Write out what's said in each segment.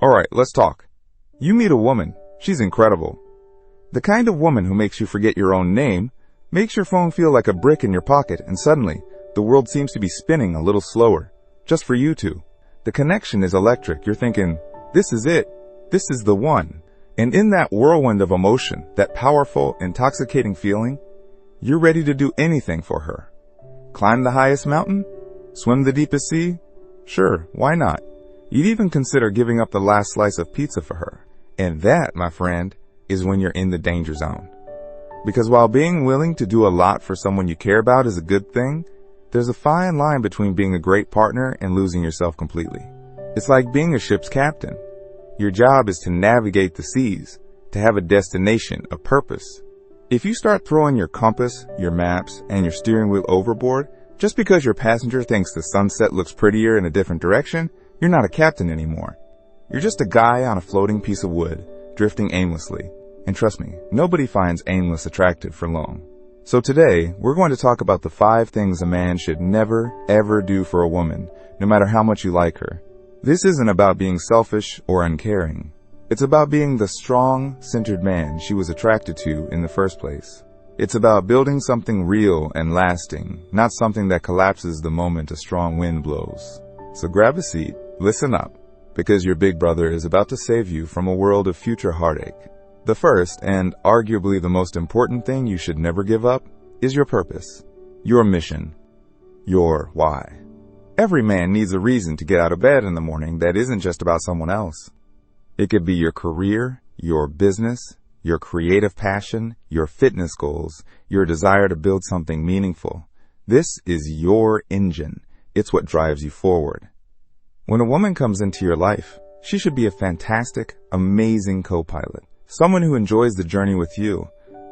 Alright, let's talk. You meet a woman. She's incredible. The kind of woman who makes you forget your own name, makes your phone feel like a brick in your pocket, and suddenly, the world seems to be spinning a little slower, just for you two. The connection is electric. You're thinking, this is it. This is the one. And in that whirlwind of emotion, that powerful, intoxicating feeling, you're ready to do anything for her. Climb the highest mountain? Swim the deepest sea? Sure, why not? You'd even consider giving up the last slice of pizza for her. And that, my friend, is when you're in the danger zone. Because while being willing to do a lot for someone you care about is a good thing, there's a fine line between being a great partner and losing yourself completely. It's like being a ship's captain. Your job is to navigate the seas, to have a destination, a purpose. If you start throwing your compass, your maps, and your steering wheel overboard, just because your passenger thinks the sunset looks prettier in a different direction, you're not a captain anymore. You're just a guy on a floating piece of wood, drifting aimlessly. And trust me, nobody finds aimless attractive for long. So today, we're going to talk about the 5 things a man should never, ever do for a woman, no matter how much you like her. This isn't about being selfish or uncaring. It's about being the strong, centered man she was attracted to in the first place. It's about building something real and lasting, not something that collapses the moment a strong wind blows. So grab a seat, listen up, because your big brother is about to save you from a world of future heartache. The first, and arguably the most important thing you should never give up, is your purpose, your mission, your why. Every man needs a reason to get out of bed in the morning that isn't just about someone else. It could be your career, your business, your creative passion, your fitness goals, your desire to build something meaningful. This is your engine. It's what drives you forward. When a woman comes into your life, she should be a fantastic, amazing co-pilot. Someone who enjoys the journey with you,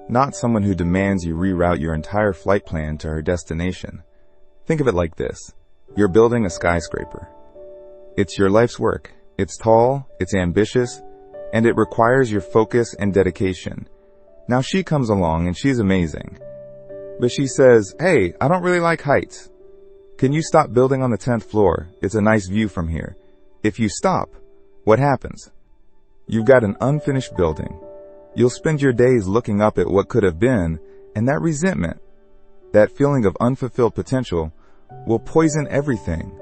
not someone who demands you reroute your entire flight plan to her destination. Think of it like this. You're building a skyscraper. It's your life's work. It's tall, it's ambitious, and it requires your focus and dedication. Now she comes along and she's amazing. But she says, hey, I don't really like heights. Can you stop building on the 10th floor? It's a nice view from here. If you stop, what happens? You've got an unfinished building. You'll spend your days looking up at what could have been, and that resentment, that feeling of unfulfilled potential, will poison everything.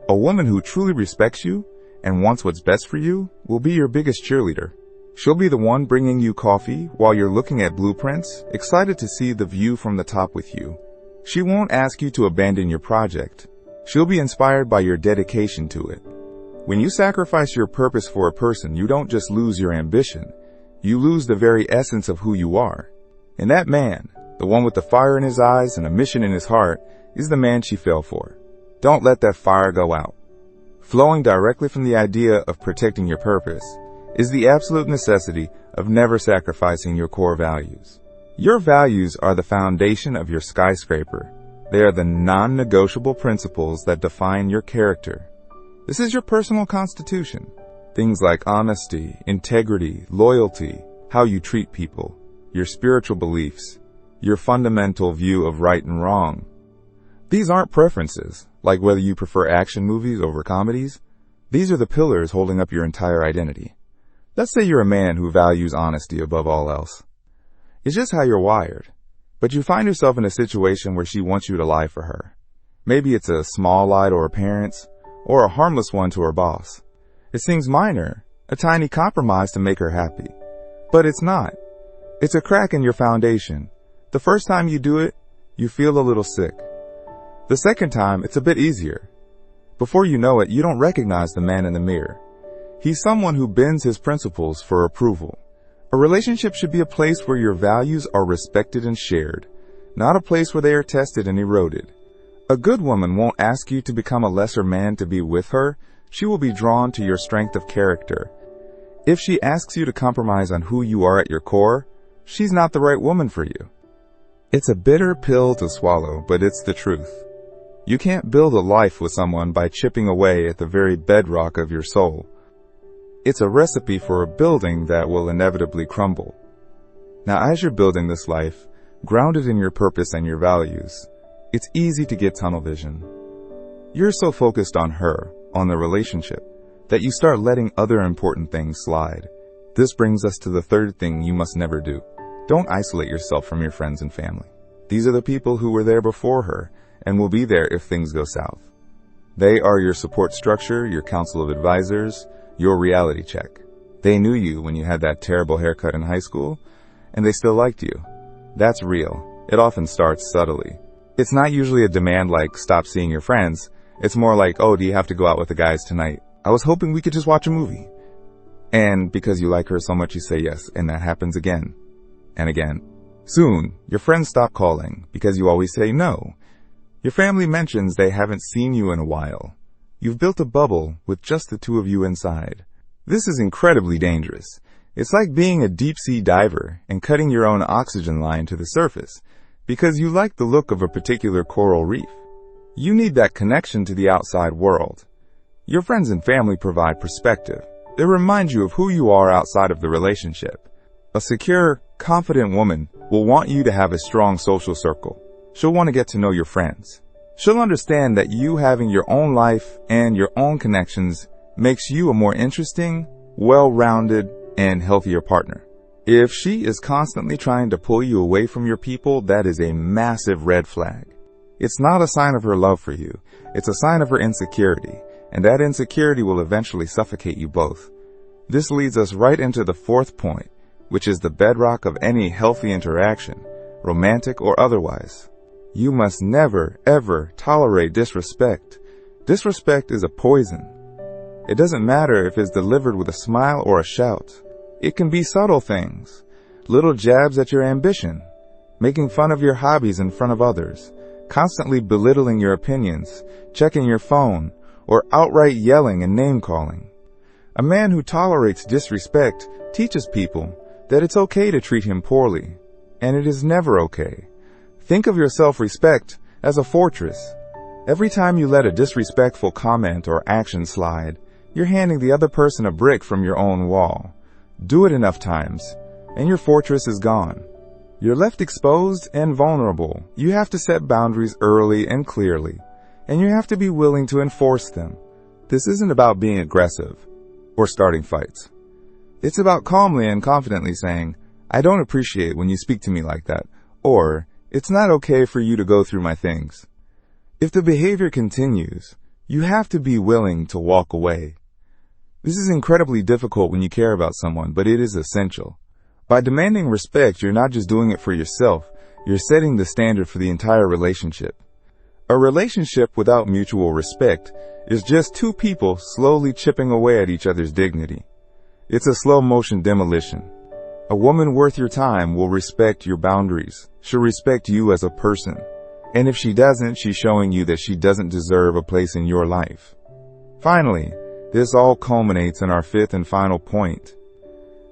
A woman who truly respects you and wants what's best for you will be your biggest cheerleader. She'll be the one bringing you coffee while you're looking at blueprints, excited to see the view from the top with you. She won't ask you to abandon your project. She'll be inspired by your dedication to it. When you sacrifice your purpose for a person, you don't just lose your ambition. You lose the very essence of who you are. And that man, the one with the fire in his eyes and a mission in his heart, is the man she fell for. Don't let that fire go out. Flowing directly from the idea of protecting your purpose is the absolute necessity of never sacrificing your core values. Your values are the foundation of your skyscraper. They are the non-negotiable principles that define your character. This is your personal constitution. Things like honesty, integrity, loyalty, how you treat people, your spiritual beliefs, your fundamental view of right and wrong. These aren't preferences, like whether you prefer action movies over comedies. These are the pillars holding up your entire identity. Let's say you're a man who values honesty above all else. It's just how you're wired. But you find yourself in a situation where she wants you to lie for her. Maybe it's a small lie to her parents, or a harmless one to her boss. It seems minor, a tiny compromise to make her happy. But it's not. It's a crack in your foundation. The first time you do it, you feel a little sick. The second time, it's a bit easier. Before you know it, you don't recognize the man in the mirror. He's someone who bends his principles for approval. A relationship should be a place where your values are respected and shared, not a place where they are tested and eroded. A good woman won't ask you to become a lesser man to be with her. She will be drawn to your strength of character. If she asks you to compromise on who you are at your core, she's not the right woman for you. It's a bitter pill to swallow, but it's the truth. You can't build a life with someone by chipping away at the very bedrock of your soul. It's a recipe for a building that will inevitably crumble. Now, as you're building this life, grounded in your purpose and your values, it's easy to get tunnel vision. You're so focused on her, on the relationship, that you start letting other important things slide. This brings us to the third thing you must never do. Don't isolate yourself from your friends and family. These are the people who were there before her and will be there if things go south. They are your support structure, your council of advisors, your reality check. They knew you when you had that terrible haircut in high school, and they still liked you. That's real. It often starts subtly. It's not usually a demand like, stop seeing your friends. It's more like, oh, do you have to go out with the guys tonight? I was hoping we could just watch a movie. And because you like her so much, you say yes, and that happens again and again. Soon, your friends stop calling because you always say no. Your family mentions they haven't seen you in a while. You've built a bubble with just the two of you inside. This is incredibly dangerous. It's like being a deep-sea diver and cutting your own oxygen line to the surface because you like the look of a particular coral reef. You need that connection to the outside world. Your friends and family provide perspective. They remind you of who you are outside of the relationship. A secure, confident woman will want you to have a strong social circle. She'll want to get to know your friends. She'll understand that you having your own life and your own connections makes you a more interesting, well-rounded, and healthier partner. If she is constantly trying to pull you away from your people, that is a massive red flag. It's not a sign of her love for you. It's a sign of her insecurity, and that insecurity will eventually suffocate you both. This leads us right into the fourth point, which is the bedrock of any healthy interaction, romantic or otherwise. You must never, ever tolerate disrespect. Disrespect is a poison. It doesn't matter if it's delivered with a smile or a shout. It can be subtle things, little jabs at your ambition, making fun of your hobbies in front of others, constantly belittling your opinions, checking your phone, or outright yelling and name-calling. A man who tolerates disrespect teaches people that it's okay to treat him poorly, and it is never okay. Think of your self-respect as a fortress. Every time you let a disrespectful comment or action slide, you're handing the other person a brick from your own wall. Do it enough times, and your fortress is gone. You're left exposed and vulnerable. You have to set boundaries early and clearly, and you have to be willing to enforce them. This isn't about being aggressive or starting fights. It's about calmly and confidently saying, I don't appreciate when you speak to me like that, or it's not okay for you to go through my things. If the behavior continues, you have to be willing to walk away. This is incredibly difficult when you care about someone, but it is essential. By demanding respect, you're not just doing it for yourself, you're setting the standard for the entire relationship. A relationship without mutual respect is just two people slowly chipping away at each other's dignity. It's a slow-motion demolition. A woman worth your time will respect your boundaries. She'll respect you as a person. And if she doesn't, she's showing you that she doesn't deserve a place in your life. Finally, this all culminates in our fifth and final point.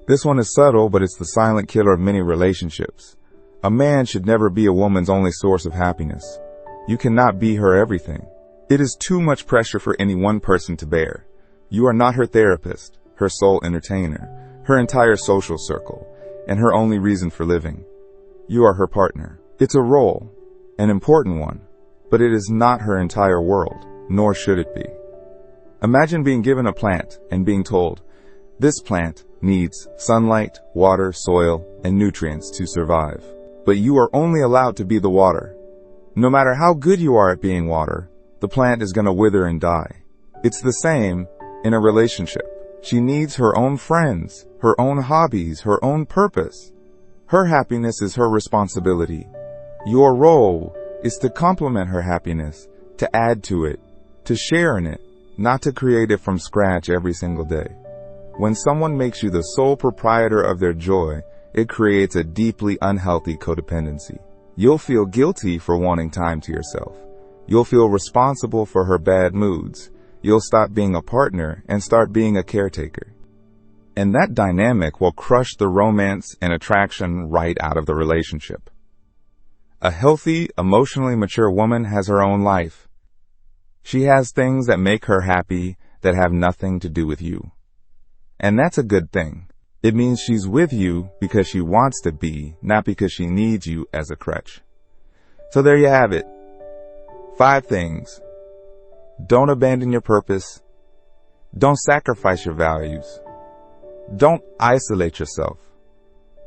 This one is subtle, but it's the silent killer of many relationships. A man should never be a woman's only source of happiness. You cannot be her everything. It is too much pressure for any one person to bear. You are not her therapist, her sole entertainer, her entire social circle, and her only reason for living. You are her partner. It's a role, an important one, but it is not her entire world, nor should it be. Imagine being given a plant and being told, this plant needs sunlight, water, soil, and nutrients to survive. But you are only allowed to be the water. No matter how good you are at being water, the plant is going to wither and die. It's the same in a relationship. She needs her own friends, her own hobbies, her own purpose. Her happiness is her responsibility. Your role is to complement her happiness, to add to it, to share in it, not to create it from scratch every single day. When someone makes you the sole proprietor of their joy, it creates a deeply unhealthy codependency. You'll feel guilty for wanting time to yourself. You'll feel responsible for her bad moods. You'll stop being a partner and start being a caretaker. And that dynamic will crush the romance and attraction right out of the relationship. A healthy, emotionally mature woman has her own life. She has things that make her happy that have nothing to do with you. And that's a good thing. It means she's with you because she wants to be, not because she needs you as a crutch. So there you have it. 5 things. Don't abandon your purpose. Don't sacrifice your values. Don't isolate yourself.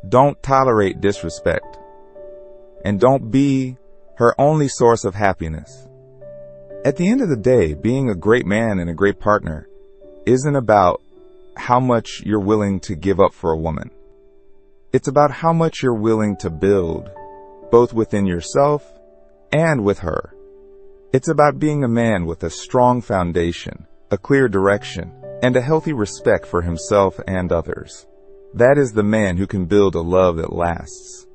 Don't tolerate disrespect. And don't be her only source of happiness. At the end of the day, being a great man and a great partner isn't about how much you're willing to give up for a woman. It's about how much you're willing to build, both within yourself and with her. It's about being a man with a strong foundation, a clear direction, and a healthy respect for himself and others. That is the man who can build a love that lasts.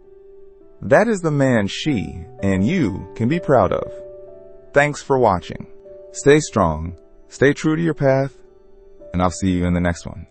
That is the man she and you can be proud of. Thanks for watching. Stay strong, stay true to your path, and I'll see you in the next one.